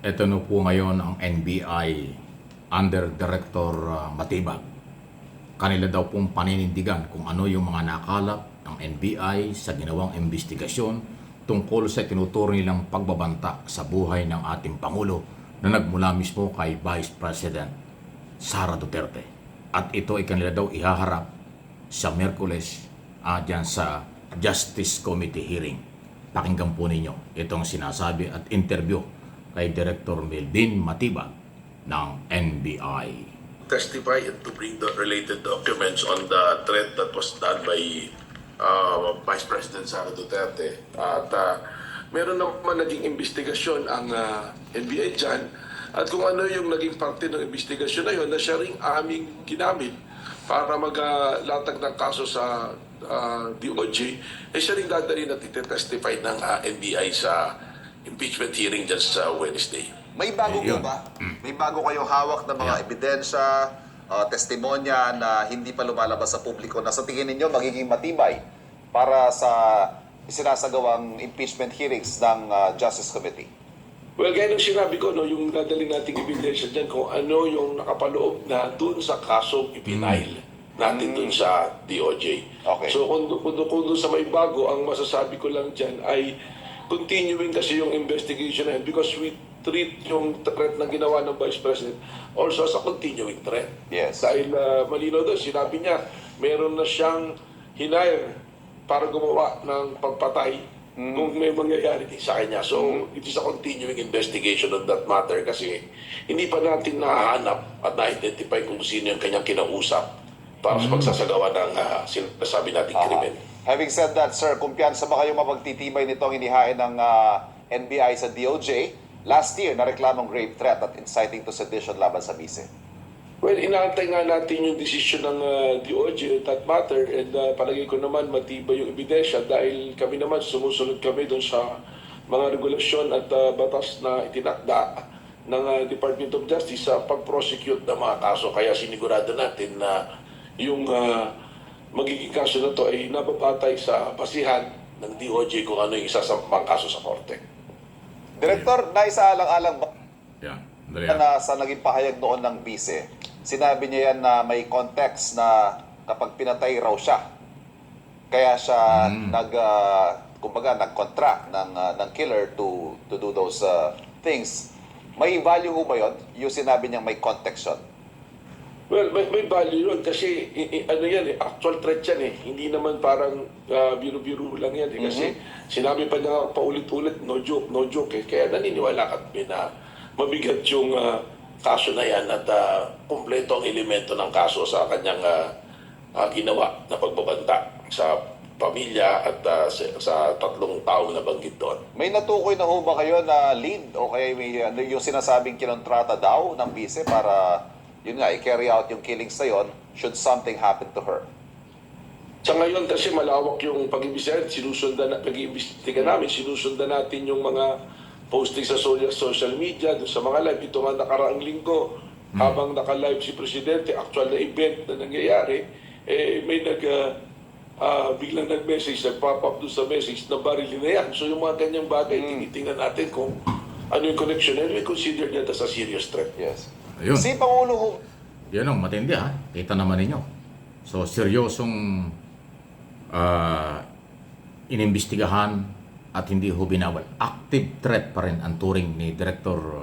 Ito na po ngayon ang NBI Under Director Matibag. Kanila daw pong paninindigan kung ano yung mga nakalap ng NBI sa ginawang investigasyon tungkol sa tinuturing nilang pagbabanta sa buhay ng ating Pangulo na nagmula mismo kay Vice President Sara Duterte. At ito ay kanila daw ihaharap sa Miyerkules dyan sa Justice Committee hearing. Pakinggan po ninyo itong sinasabi at interview kay Director Melvin Matibag ng NBI. Testify and to bring the related documents on the threat that was done by Vice President Sara Duterte. At meron naman naging investigasyon ang NBI dyan. At kung ano yung naging parte ng investigasyon na yun, na siya rin aming ginamit para maglatag ng kaso sa DOJ, siya rin dadalhin at itetestify ng NBI sa impeachment hearing dyan sa Wednesday. May bago po ba? May bago kayong hawak na mga ebidensya, testimonya na hindi pa lumalabas sa publiko na sa tingin ninyo magiging matibay para sa isinasagawang impeachment hearings ng Justice Committee? Well, gaya ng sinabi ko, no, yung dadaling nating ebidensya dyan kung ano yung nakapaloob na dun sa kasong ipinail natin dun sa DOJ. Okay. So kung dun sa may bago, ang masasabi ko lang dyan ay continuing kasi yung investigation na yun because we treat yung threat na ginawa ng Vice President also as a continuing threat. Yes. Dahil malinaw doon, sinabi niya, meron na siyang hinire para gumawa ng pagpatay kung may mangyayari din sa kanya. So, it is a continuing investigation on that matter kasi hindi pa natin nahanap at na-identify kung sino yung kanyang kinausap para sa pagsasagawa ng sinasabi nating krimen. Having said that, sir, kumpiyansa ba kayong mapagtitibay nitong inihain ng NBI sa DOJ? Last year, nareklamong grave threat at inciting to sedition laban sa bise. Well, inaantay nga natin yung desisyon ng DOJ on that matter and palagay ko naman matibay yung ebidensya dahil kami naman sumusunod kami doon sa mga regulasyon at batas na itinakda ng Department of Justice sa pag-prosecute ng mga kaso. Kaya sinigurado natin na yung magiging kaso na to ay nababatay sa basihan ng DOJ kung ano yung isasampang kaso sa korte. Direktor, naisaalang-alang ba Yeah. na sa naging pahayag noon ng bise, sinabi niya yan na may context na kapag pinatay raw siya, kaya siya kumbaga nag-contract ng killer to do those things. May value ho ba yun? Yung sinabi niyang may context yun? Well, may value yun kasi ano yan actual threat yan Hindi naman parang biro-biro lang yan kasi sinabi pa niya paulit-ulit, no joke Kaya naniniwala kami na mabigat yung kaso na yan at kumpleto ang elemento ng kaso sa kanyang ginawa na pagbabanta sa pamilya at sa tatlong taong nabanggit doon. May natukoy na ho ba kayo na lead o kaya may, yung sinasabing kinontrata daw ng bise para yun nga, i-carry out yung killings na yun should something happen to her? Sa ngayon kasi malawak yung pag-imbestiga namin, sinusundan natin yung mga posting sa social media, sa mga live. Ito nga nakaraang linggo, habang naka-live si Presidente, actual na event na nangyayari, may biglang nag-message, nag-pop up doon sa message na barili na yan. So yung mga ganyang bagay, tinitingnan natin kung ano yung connection and we consider that as a serious threat. Yes. Ayun. Si Pangulo ho, Yan ang matindi Kita naman ninyo. So, seryosong inimbestigahan at hindi ho binawal. Active threat pa rin ang turing ni Director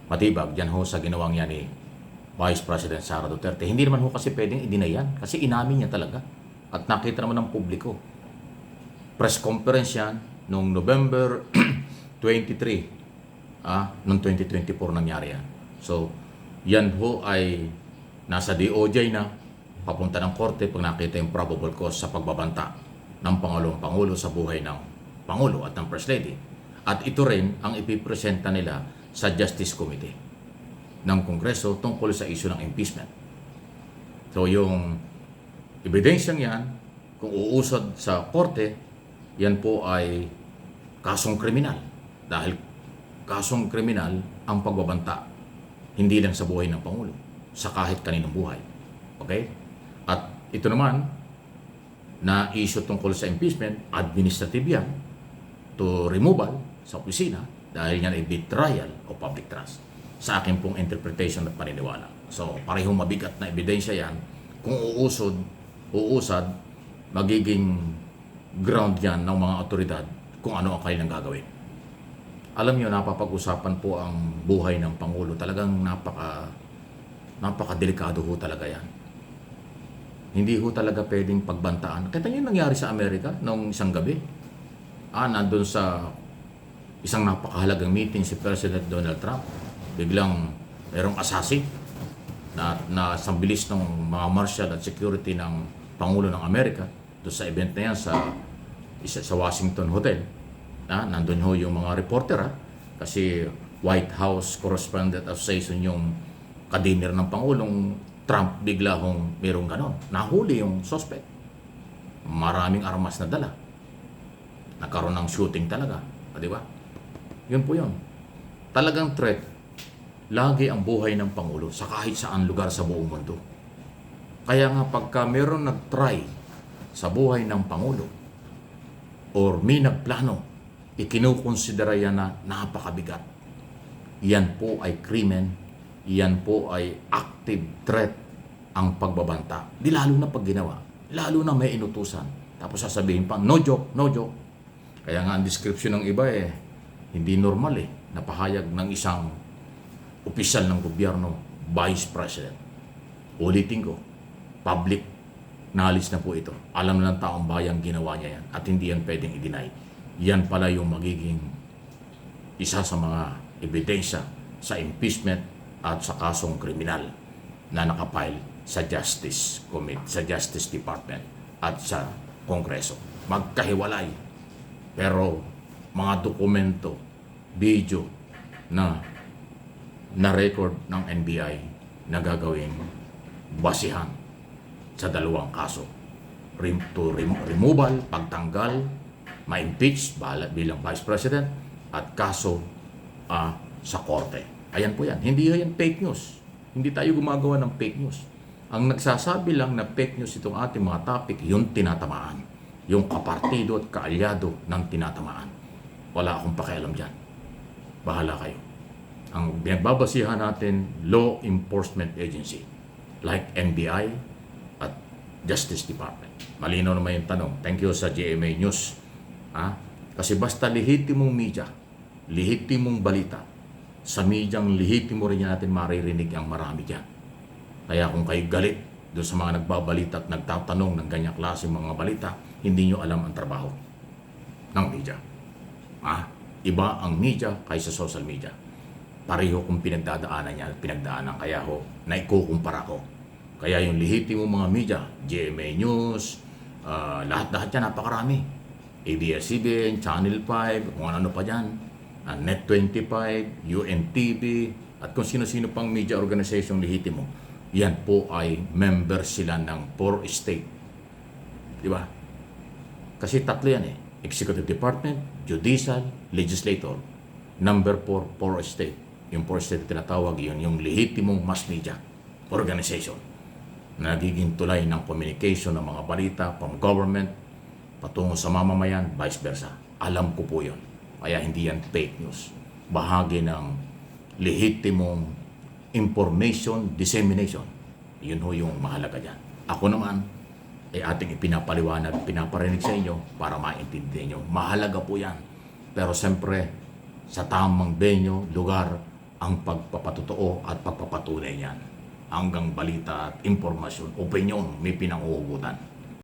Matibag dyan ho sa ginawang yan ni Vice President Sara Duterte. Hindi naman ho kasi pwedeng i-deny yan kasi inamin niya talaga. At nakita naman ng publiko. Press conference yan noong November 23, noong 2024 nangyari yan. So, yan ho ay nasa DOJ na, papunta ng korte pag nakita yung probable cause sa pagbabanta ng Pangulo sa buhay ng Pangulo at ng First Lady. At ito rin ang ipipresenta nila sa Justice Committee ng Kongreso tungkol sa issue ng impeachment. So yung ebidensyang yan, kung uusad sa korte, yan po ay kasong kriminal. Dahil kasong kriminal ang pagbabanta hindi lang sa buhay ng Pangulo, sa kahit kaninong buhay. Okay? At ito naman, na issue tungkol sa impeachment, administrative yan, to removal sa opisina, dahil yan ay betrayal o public trust. Sa akin pong interpretation at paniniwala. So, parehong mabigat na ebidensya yan. Kung uusad, magiging ground yan ng mga otoridad kung ano ang kanilang gagawin. Alam niyo, napapag-usapan po ang buhay ng Pangulo. Talagang napaka-delikado ho talaga yan. Hindi ho talaga pwedeng pagbantaan. Kita niyo yung nangyari sa Amerika noong isang gabi. Nandun sa isang napakahalagang meeting si President Donald Trump. Biglang mayroong assassin na sa bilis ng mga marshal at security ng Pangulo ng Amerika doon sa event na yan sa Washington Hotel. Nandun ho yung mga reporter kasi White House Correspondent Association yung kadiner ng Pangulong Trump, bigla hong mayroong ganon. Nahuli yung suspect. Maraming armas na dala. Nagkaroon ng shooting talaga. Di ba? Yun po yun. Talagang threat, lagi ang buhay ng Pangulo sa kahit saan lugar sa buong mundo. Kaya nga pagka meron nag-try sa buhay ng Pangulo or may nagplano, ikinukonsidera yan na napakabigat. Yan po ay krimen, yan po ay active threat ang pagbabanta. Di lalo na pag ginawa, lalo na may inutusan. Tapos sasabihin pa, no joke, no joke. Kaya nga ang description ng iba hindi normal napahayag ng isang opisyal ng gobyerno, Vice President. Ulitin ko, public knowledge na po ito. Alam na ng taong bayang ginawa niya yan at hindi yan pwedeng i-deny. Yan pala yung magiging isa sa mga ebidensya sa impeachment at sa kasong kriminal na nakapile sa Justice Department at sa Kongreso. Magkahiwalay. Pero mga dokumento, video na record ng NBI na gagawing basihan sa dalawang kaso. Removal, pagtanggal, ma-impeach bilang Vice President at kaso sa korte. Ayan po yan. Hindi yan fake news. Hindi tayo gumagawa ng fake news. Ang nagsasabi lang na fake news itong ating mga topic, yung tinatamaan. Yung kapartido at kaalyado ng tinatamaan. Wala akong pakialam dyan. Bahala kayo. Ang pinagbabasihan natin, law enforcement agency like NBI at Justice Department. Malinaw naman yung tanong. Thank you sa GMA News. Kasi basta lehitimong media, lehitimong balita, sa medyang lehitimo rin natin maririnig ang marami dyan. Kaya kung kayo galit doon sa mga nagbabalita at nagtatanong ng ganyang klase mga balita, hindi nyo alam ang trabaho ng media. Iba ang media kaysa social media. Pareho kung pinagdadaanan niya at pinagdaanan, kaya ho, naikukumpara ko. Kaya yung lehitimo mga media, GMA News, lahat-lahat yan, napakarami. ABS-CBN, Channel 5, kung ano pa dyan, Net25, UNTV, at kung sino-sino pang media organization lehitimo. Yan po ay members sila ng 4 state. Di ba? Kasi tatlo yan Executive Department, Judicial, Legislator. Number 4 state. Yung 4 state tinatawag yun, yung lehitimong mass media organization. Nagiging tulay ng communication ng mga balita from government patungo sa mamamayan, vice versa. Alam ko po yun. Kaya hindi yan fake news. Bahagi ng lehitimong information dissemination. Yun ho yung mahalaga dyan. Ako naman, ating ipinapaliwanag, pinaparinig sa inyo para maintindihan nyo. Mahalaga po yan. Pero siyempre, sa tamang venue, lugar, ang pagpapatotoo at pagpapatunay yan. Hanggang balita at impormasyon, opinion, may pinanguhugutan.